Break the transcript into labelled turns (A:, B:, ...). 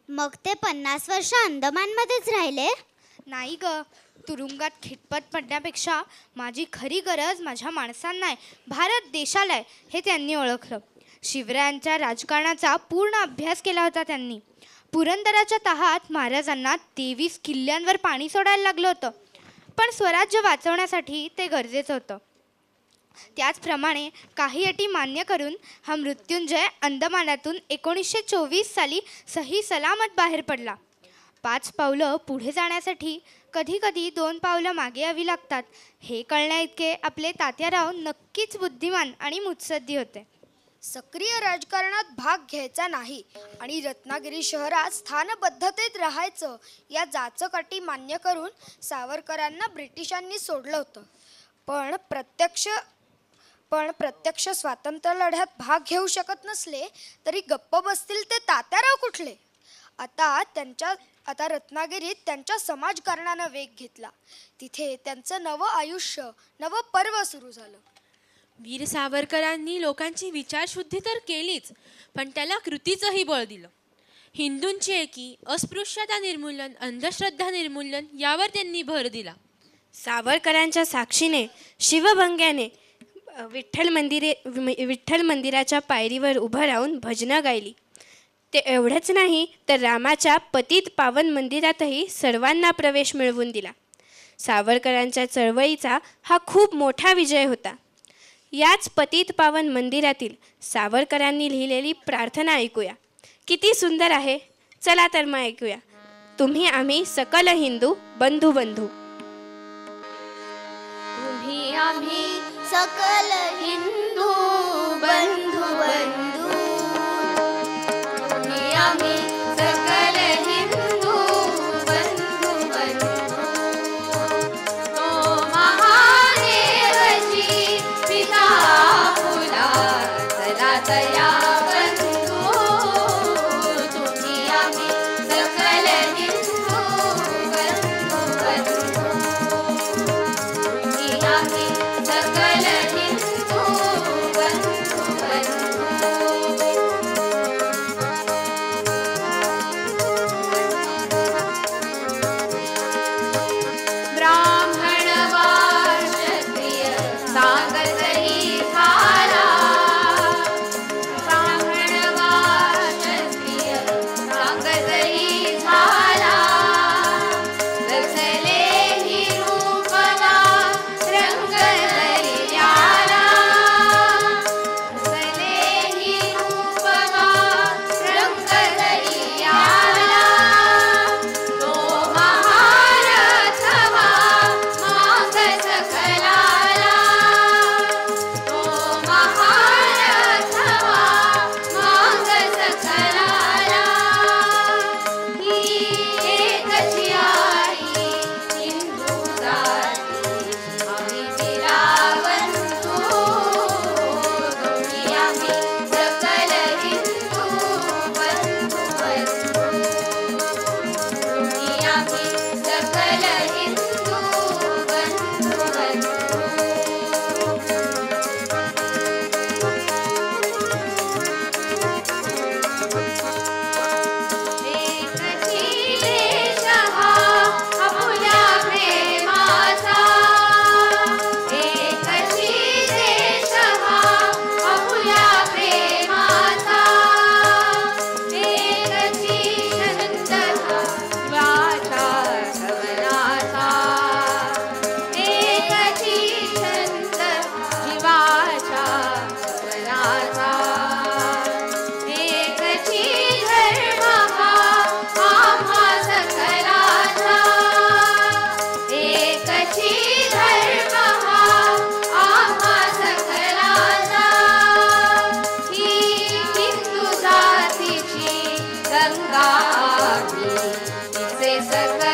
A: मग ते 50 वर्ष अंदमानमध्येच राहिले?
B: नाही ग, तुरुंगात खितपत पडण्यापेक्षा माझी खरी गरज माझ्या माणसांना आहे, भारत देशाला आहे, हे त्यांनी ओळखलं. शिवरायांच्या राजकारणाचा पूर्ण अभ्यास केला होता त्यांनी. पुरंदराच्या तहात महाराजांना 23 किल्ल्यांवर पाणी सोडायला लागलं होतं, पण स्वराज्य वाचवण्यासाठी ते गरजेचं होतं. त्याचप्रमाणे काही अटी मान्य करून हा मृत्युंजय अंदमानातून 1924 साली सही सलामत बाहेर पडला. 5 पावलं पुढे जाण्यासाठी कधी कधी 2 पावलं मागे यावी लागतात, हे कळण्याइतके आपले तात्याराव नक्कीच बुद्धिमान आणि मुत्सद्दी होते.
C: सक्रिय राजकारणात भाग घ्यायचा नाही आणि रत्नागिरी शहरात स्थानबद्धतेत राहायचं, या जाचक अटी मान्य करून सावरकरांना ब्रिटिशांनी सोडलं होतं. पण प्रत्यक्ष स्वातंत्र्य लढ्यात भाग घेऊ शकत नसले तरी गप्प बसतील ते तात्याराव कुठले? आता रत्नागिरीत त्यांच्या समाजकारणानं वेग घेतला. तिथे त्यांचं नवं आयुष्य, नवं पर्व सुरू झालं.
D: वीर सावरकरांनी लोकांची विचारशुद्धी तर केलीच, पण त्याला कृतीचंही बळ दिलं. हिंदूंची एकी, अस्पृश्यता निर्मूलन, अंधश्रद्धा निर्मूलन यावर त्यांनी भर दिला.
E: सावरकरांच्या साक्षीने शिवभंग्याने विठ्ठल मंदिराच्या पायरीवर उभं राहून भजनं गायली. ते एवढंच नाही तर रामाच्या पतित पावन मंदिरातही सर्वांना प्रवेश मिळवून दिला. सावरकरांच्या चळवळीचा हा खूप मोठा विजय होता. याच पतित पावन मंदिरातील सावरकरांनी लिहिलेली प्रार्थना ऐकूया. किती सुंदर आहे. चला तर मग ऐकूया. तुम्ही आम्ही सकल हिंदू बंधू बंधू.
A: तुम्ही आम्ही सकल हिंदू बंधू बंधू. तुम्ही आम्ही सकल हिंदू बंधू बंधू. तो महादेवजी पिता फुला चला तया बंधू. तुम्ही आम्ही सकल हिंदू बंधू बंधू. तुम्ही आम्ही सकल हिंदू बंधू बंधू. ब्राह्मण वार क्षत्रिय सांगतही झाला. ब्राह्मण वार क्षत्रिय सांगतही झाला. रचले ही रूपगा रंग दर्याला. रचले ही रूपगा रंग दर्याला. तो महारथवा माग सकलाला. तो महारथवा माग सकलाला. ही एकची आई हिंदू जाती आम्ही वीरावंतू. तुम्ही आम्ही सकल हिंदू बंधू बंधू. तुम्ही आम्ही सकल हिंदू बंधू बंधू. एकची देश हा आपुल्या प्रेमाचा. एकची देश हा आपुल्या प्रेमाचा. एकची शांतता वाचा सवनाचा. एकची शांतता जीवाच्या सवनाचा. एकची धर्म हा आम्हा सकलाचा. एकची धर्म हा आम्हा सकलाचा. ही हिंदू जातीची गंगा आम्ही तिचे सकल